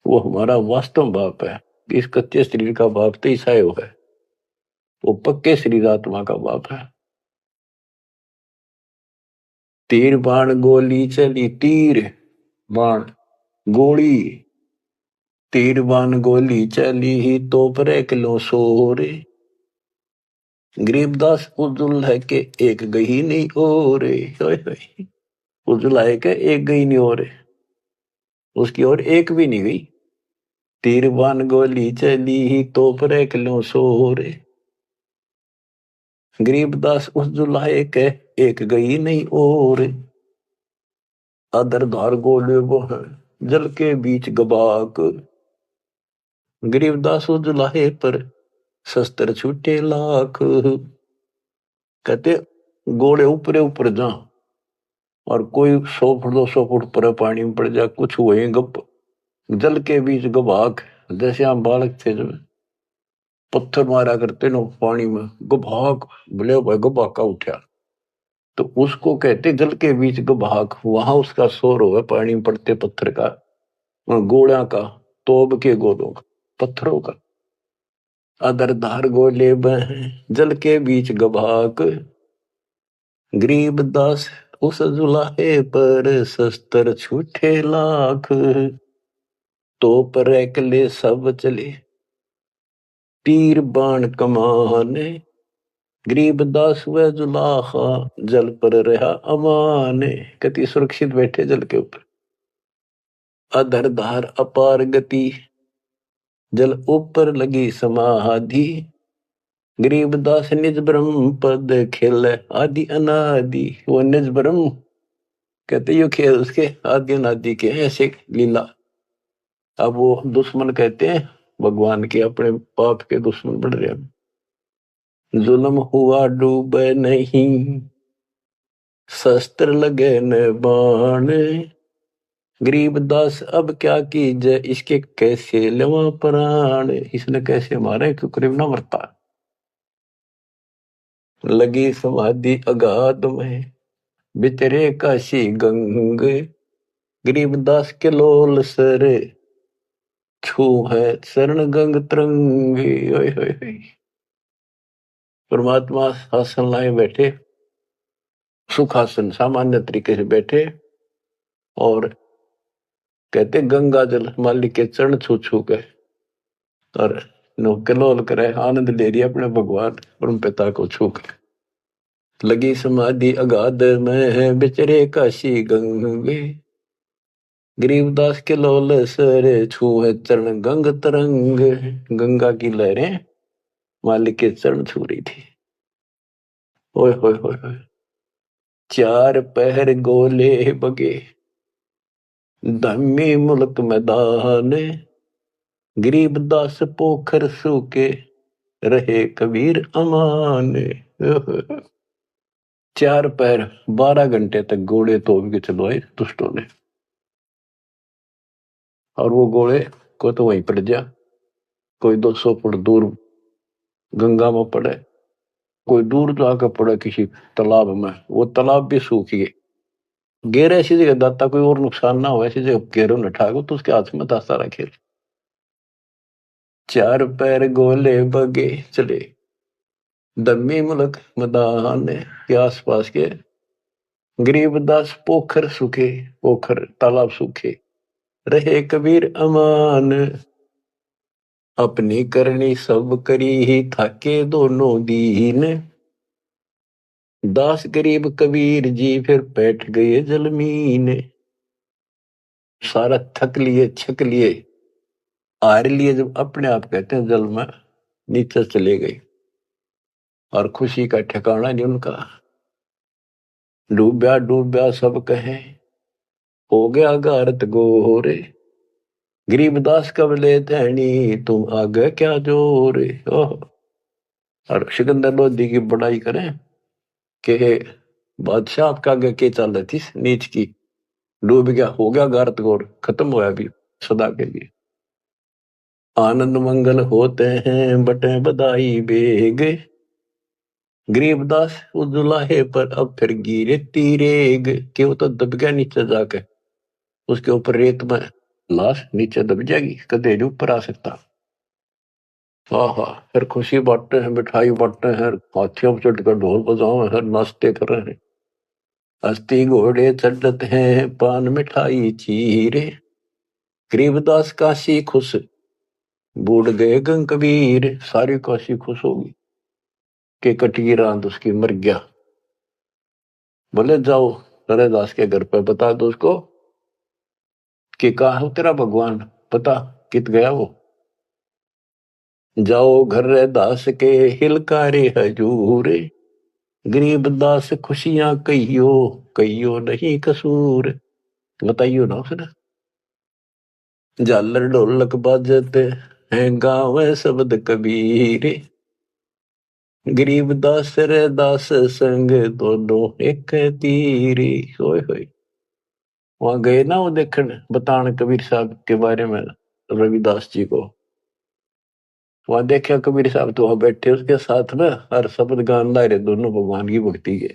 वो हमारा वास्तव बाप है। इस कच्चे शरीर का बाप तो ईसायो है, वो पक्के शरीर आत्मा का बाप है। तीर बाण गोली चली, तीर बाण गोली, तीर बाण गोली चली ही तो पर किलो सोरे, गरीबदास उजुल है के एक गही नहीं और, उजुल है के एक गही नहीं और, उसकी और एक भी नहीं गई। तीर बाण गोली चली ही तो पर किलो सोरे, गरीबदास उस जुलाए के एक गई नहीं और, अदर धार गोले वो है जल के बीच गबाक, गरीबदास उस जुलाहे पर शस्त्र छूटे लाख। कहते गोले ऊपरे ऊपर जा और कोई 100 फुट 200 फुट पर पानी में पड़ जा, कुछ हुए गप जल के बीच गवाक। जैसे हम बालक थे जब पत्थर मारा करते ना पानी में, गभाग बोले भाई गबाका उठा, तो उसको कहते जल के बीच गभाग। वहां उसका शोर होगा पानी में पड़ते पत्थर का, गोला का, तोब के गोलों का, पत्थरों का। अदर धार गोले बह जल के बीच गभाग, गरीब दास उस जुलाहे पर शस्त्र छूटे लाख। तो पर एकले सब चले तीर बाण कमाने, गरीब दास व जुलाहा जल पर रहा अमाने। कति सुरक्षित बैठे जल के ऊपर। अधर धार अपार गति जल ऊपर लगी समाधि, गरीब दास निज ब्रह्म पद खेल आदि अनादि। वो निज ब्रह्म कहते यो खेल उसके आदि अनादि के ऐसे लीला। अब वो दुश्मन कहते हैं भगवान के, अपने पाप के दुश्मन बढ़ रहे हैं। जुल्म हुआ डूब नहीं शस्त्र लगे न बाण, गरीब दास अब क्या कीजिए इसके कैसे लेवा प्राण। इसने कैसे मारे क्यों करीब ना मरता। लगी समाधि अगाध में बितरे काशी गंग, गरीब दास के लोल सर छू है शरण गंग तरंगी। ओए होए होए। परमात्मा आसन लाए बैठे, सुखासन सामान्य तरीके से बैठे और कहते गंगा जल मालिक के चरण छू छू के और कलोल करे, आनंद ले रही अपने भगवान परम पिता को छू कर। लगी समाधि अगाध में बिचरे काशी गंगे, गरीबदास के लोल सर छू है चरण गंग तरंग। गंगा की लहरें मालिक के चरण छू रही थी। ओए होए होए होए। चार पहर गोले बगे धम्मी मुल्क मैदान, गरीबदास पोखर सूके रहे कबीर अमान। 4 पैर 12 घंटे तक घोड़े तोप के चलवाए दुष्टों ने, और वो घोड़े को तो वहीं पड़ जा, कोई 200 फुट दूर गंगा में पड़े, कोई दूर जाकर पड़े किसी तालाब में, वो तालाब भी सूख गए। घेर ऐसी जगह दाता कोई और नुकसान ना हो, ऐसी जगह घेरों न ठाको तो उसके हाथ में था सारा खेल। 4 पैर गोले बगे चले दम्मी मुल्क मैदान के आसपास के, गरीबदास पोखर सूखे, पोखर तालाब सूखे रहे कबीर अमान। अपनी करनी सब करी ही थाके दोनों दीन, दास गरीब कबीर जी फिर बैठ गए जलमीन। सारा थक लिए छक लिए हार लिए, जब अपने आप कहते हैं जल में नीचे चले गए और खुशी का ठिकाना नहीं उनका। डूब्या डूब्या सब कहे हो गया गारत गोरे, गरीबदास कब ले धैनी तुम आगे क्या जोरे। ओह। और सिकंदर लोधी की बड़ाई करें कि बादशाह आपका आगे के चल रही थी नीच की, डूब गया, हो गया गारत गोर, खत्म हुआ अभी सदा के लिए। आनंद मंगल होते हैं बटे बधाई बेग, गरीबदास उस दुलाहे पर अब फिर गिरे तीरेग। कि वो तो दब गया नीचे जाके, उसके ऊपर रेत में लाश नीचे दब जाएगी, कदे नहीं ऊपर आ सकता। हाँ, फिर खुशी बांटते हैं, मिठाई बांटते हैं, हाथियों पर चढ़कर ढोल बजाओ हैं, नाचते कर रहे हैं। अस्थि घोड़े चढ़ते हैं पान मिठाई चीरे, गरीबदास काशी खुश बूढ़ गए गंग कबीर। सारी काशी खुश होगी कि कटगी रात उसकी मर गया। बोले जाओ रैदास के घर पे बता दो उसको कि कहा है तेरा भगवान, पता कित गया वो। जाओ घर रैदास के हिलकारे हजूर, गरीब दास खुशियां कहियो कहियो नहीं कसूर। बताइयो ना उसने। झालर ढोलक बाजते हैं गाँव शब्द कबीर, गरीब दास रे दास संग दोनों एक तीरी। होय होय। वहां गए ना वो देखने बताने कबीर साहब के बारे में, रविदास जी को। वहां देखा कबीर साहब तो वहां बैठे उसके साथ में हर शब्द गान ला रहे दोनों भगवान की भक्ति के।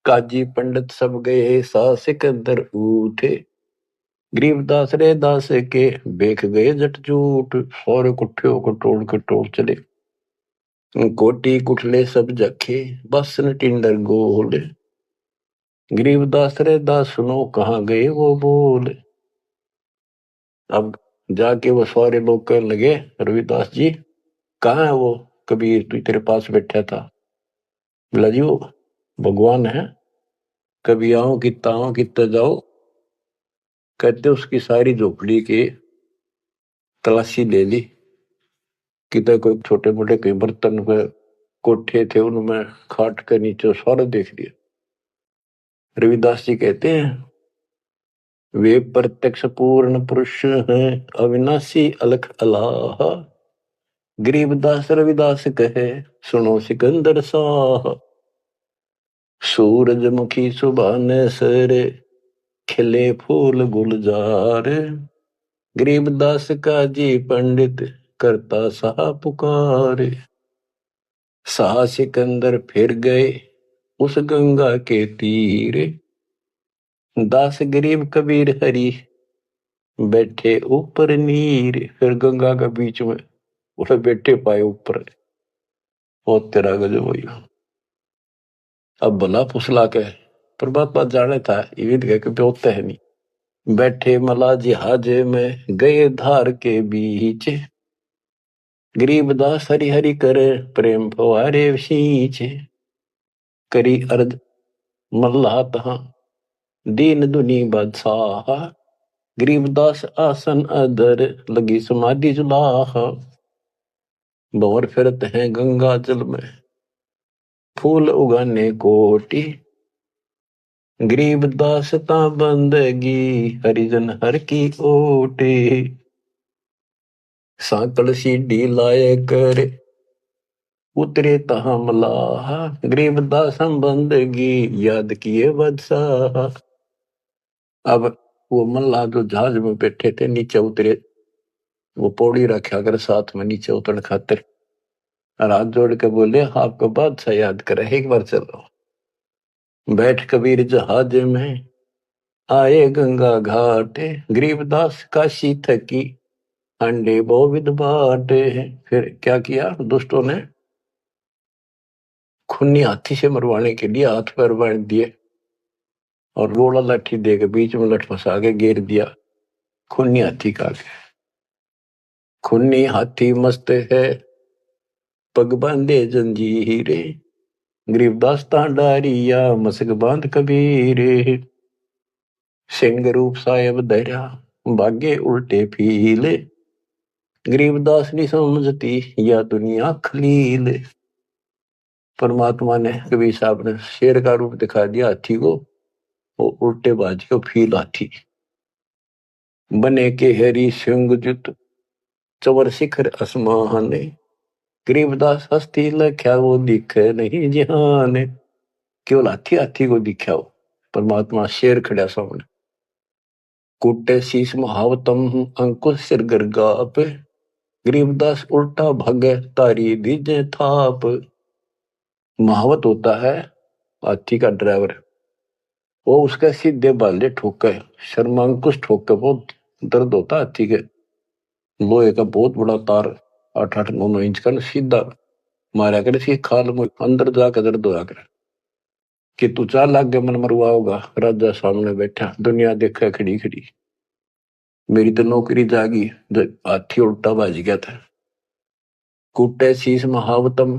काजी पंडित सब गए सा सिकंदर उठे, गरीबदास रे दास के बेख गए जट जूट। सारे कुट्ठे होकर टोल के टोल चले, कोटी कुठले सब जखे बसन टिंडर गोल। गरीबदास रे दास सुनो कहाँ गए वो बोल। अब जाके वो सारे लोग कहने लगे रविदास जी कहाँ है वो कबीर तू तेरे पास बैठा था। बोला जी वो भगवान है, कभी आओ कितना आओ कितना जाओ। कहते उसकी सारी झोपड़ी की तलाशी ले ली, कितने कोई छोटे मोटे कोई बर्तन पे कोठे थे उनमें खाट के नीचे सारा देख लिया। रविदास जी कहते हैं वे प्रत्यक्ष पूर्ण पुरुष हैं, अविनाशी अलख अलाह। गरीबदास रविदास कहे सुनो सिकंदर साह। सूरजमुखी सुबह ने सरे खिले फूल गुलजार। गरीबदास का जी पंडित करता सा पुकार। सा सिकंदर फिर गए उस गंगा के तीर। दास गरीब कबीर हरि बैठे ऊपर नीर। फिर गंगा के बीच में उसे बैठे पाए ऊपर। ओ तेरा गजब हुई। अब भला फुसला के परमात्मा जाने था ये कह के होता है नहीं। बैठे मला जिहाज में गए धार के बीच। गरीबदास हरि हरि करे प्रेम फवारे सींच। करी अर्ज मल्लाह तहां दीन दुनी बादशाह। गरीबदास आसन अदर लगी समाधि जुलाह। भंवर फिरत हैं गंगा जल में फूल उगाने कोटि। गरीबदास ता बंदगी हरिजन हर की ओटे। सांकल सीढ़ी लाए कर उतरे तहां मलाह। गरीबदास हम बंदगी याद किए बादशाह। अब वो मल्लाह जो जहाज में बैठे थे नीचे उतरे, वो पौड़ी रखा कर साथ में नीचे उतरने खातिर। हाथ जोड़ के बोले आपको बादशाह याद करे एक बार चलो। बैठ कबीर जहाज में आए गंगा घाट। गरीबदास काशी थकी अंडे बहुविध बाटे। फिर क्या किया दुष्टों ने, खूनी हाथी से मरवाने के लिए हाथ पैर बांध दिए और रोड़ा लाठी दे के बीच में लठ फंसा के घेर दिया। खूनी हाथी का खूनी हाथी मस्त है पग बांधे जंजीरे। गरीबदास डारिया मसक बांध कबीरे। सिंह रूप साहेब धैर्या भागे उल्टे फीले। गरीबदास नहीं समझती या दुनिया खलील। परमात्मा ने कबीर साहब ने शेर का रूप दिखा दिया हाथी को, वो उल्टे बाज के फील हाथी बने के हरी सिंह जुत चवर शिखर आसमान। गरीबदास हस्ती लख्या वो दिखे नहीं जहान। केवल हाथी हाथी को दिखा हो, परमात्मा शेर खड़ा सामने। कुटे शीश महावतम अंकुश सिर गरगा पे। गरीबदास उल्टा भगे तारी दीजे थाप। महावत होता है हाथी का ड्राइवर, वो उसके सीधे बाले ठोके शर्मांकुश ठोके बहुत दर्द होता हाथी के। लोहे का बहुत बड़ा तार 8-8-9-9 इंच का सीधा मारा कर सी खाल में अंदर जाकर दर्द होया कर कि तू चार लाख के मन मरवा होगा। राजा सामने बैठा दुनिया देखा खड़ी खड़ी, मेरी तो नौकरी जागी। हाथी उल्टा बाज गया था। कूटे शीश महावतम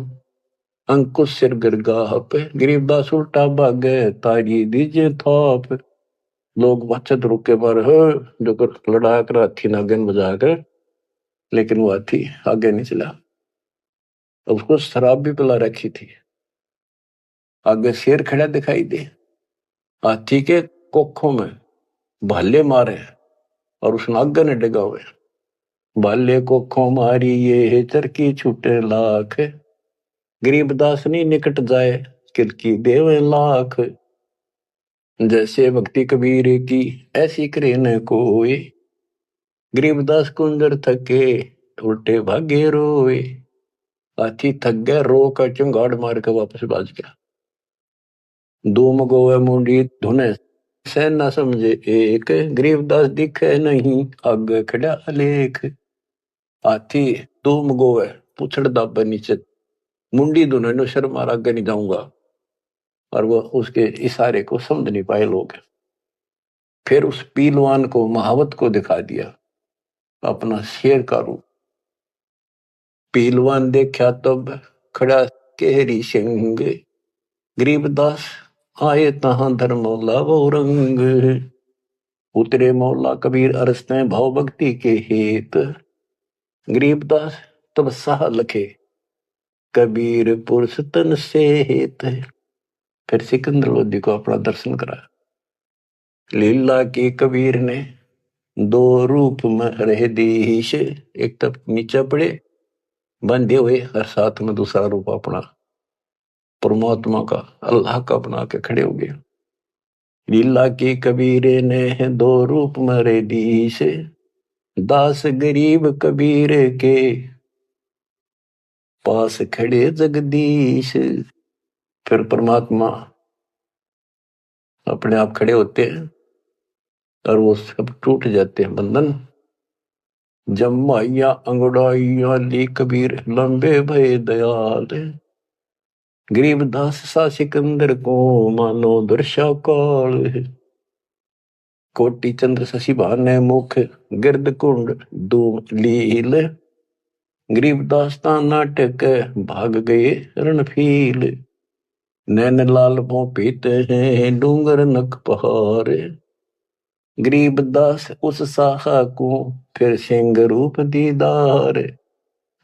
अंकुश सिर गरगाह पे। गरीबदास उल्टा भागे तारी दीजे थाप। लोग बचत रुके पर जो लड़ा कर हाथी नागन बजा कर, लेकिन वो हाथी आगे नहीं चला। उसको शराब भी पिला रखी थी। आगे शेर खड़ा दिखाई दे, हाथी के कोखों में भाले मारे और उस नागर ने डगा हुए। भाले कोखों मारी ये चरकी छूटे लाख। गरीबदास नहीं निकट जाए किलकी देवे लाख, जैसे भक्ति कबीर की ऐसी करे न कोई। गरीबदास कुंजर थके उल्टे भागे रोए, हाथी थक गया रो का चुंगाड़ मार के वापस बाज गया। धूम गोवे मुंडी धुने सह न समझे एक, गरीबदास दिखे नहीं आगे खड़ा अलेख। हाथी धूम गोवे पूछड़ दाबे नीचे, मुंडी धुने नो शर्म आगे नहीं जाऊंगा, और वो उसके इशारे को समझ नहीं पाए लोग। फिर उस पीलवान को महावत को दिखा दिया अपना शेर का रूप। पीलवान देखा तब खड़ा केहरी सिंह, गरीबदास आए तहां धर्मौला वो रंग। उतरे मौला कबीर अरसते भाव भक्ति के हेत, गरीबदास तब साह लखे कबीर पुरुष तन से हेत। फिर सिकंदर लोधी को अपना दर्शन करा। लीला की कबीर ने दो रूप में रहे दीश, एक तब नीचे पड़े बंधे हुए और साथ में दूसरा रूप अपना परमात्मा का अल्लाह का बना के खड़े हो गए। लीला की कबीर ने दो रूप में रहे दीश, दास गरीब कबीर के पास खड़े जगदीश। फिर परमात्मा अपने आप खड़े होते हैं और वो सब टूट जाते हैं बंधन। जमाइया अंगड़ाइया ली कबीर लंबे भय दयाल, गरीबदास सा सिकंदर को मानो दर्शा काल। कोटि चंद्र शशि भाने मुख गिरद कुंड धूम लील, गरीबदास ता नाटक भाग गए रणफील। नैन लाल पो पीते हैं डूंगर नक पहाड़, गरीबदास उस साहा को फिर सिंह रूप दीदार।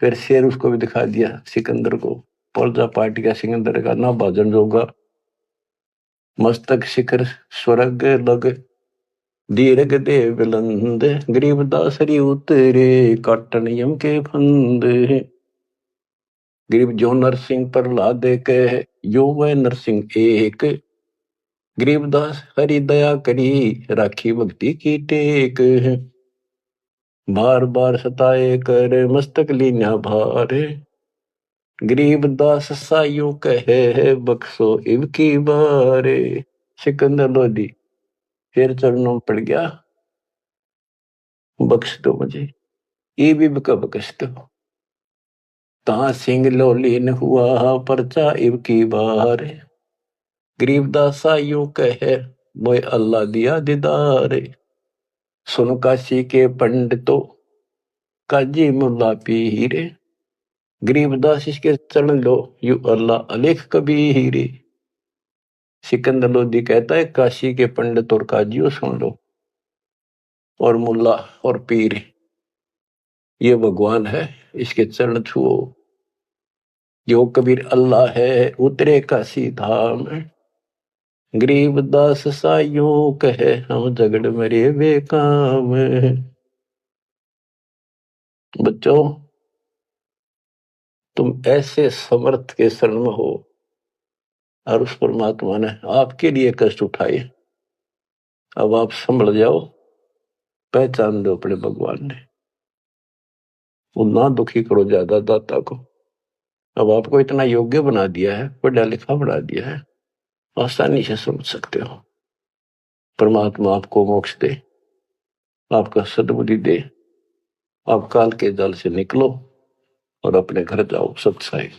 फिर शेर उसको भी दिखा दिया सिकंदर को, प्रजा पार्टी का सिकंदर का ना भाजन जोगा, मस्तक शिखर स्वर्ग लग दीर्घ दे बुलंद, गरीबदास हरि उतरे काटन यम के फंद। गरीब जो नरसिंह प्रहलाद के यो वह नरसिंह एक, गरीबदास हरि दया करी राखी भक्ति की टेक। बार बार सताए कर मस्तक लीना भार, गरीबदास सायु कहे बख्शो इब की बारे। सिकंदर लोधी फिर चरणों पड़ गया, बख्श दो मुझे, ये भी का बख्श दो। ता सिंह लोलीन हुआ परचा इब की बार, गरीबदास सायु कहे मोय अल्लाह दिया दीदार। सुन काशी के पंडितों काजी मुल्ला पीर, गरीबदास इसके चरण लो यू अल्लाह अलेख कबीर। सिकंदर लोधी कहता है काशी के पंडित और काजियों सुन लो, और मुल्ला और पीर ये भगवान है, इसके चरण छुओ। जो कबीर अल्लाह है उतरे काशी धाम, गरीबदास सायों कहे हम झगड़ मरे बेकाम। बच्चों तुम ऐसे समर्थ के शरण में हो और उस परमात्मा ने आपके लिए कष्ट उठाए, अब आप संभल जाओ, पहचान दो अपने भगवान ने। वो ना दुखी करो ज्यादा दाता को, अब आपको इतना योग्य बना दिया है, पढ़ा लिखा बना दिया है, आसानी से समझ सकते हो। परमात्मा आपको मोक्ष दे, आपका सद्बुद्धि दे, आप काल के जाल से निकलो और अपने घर जाओ सत्साई।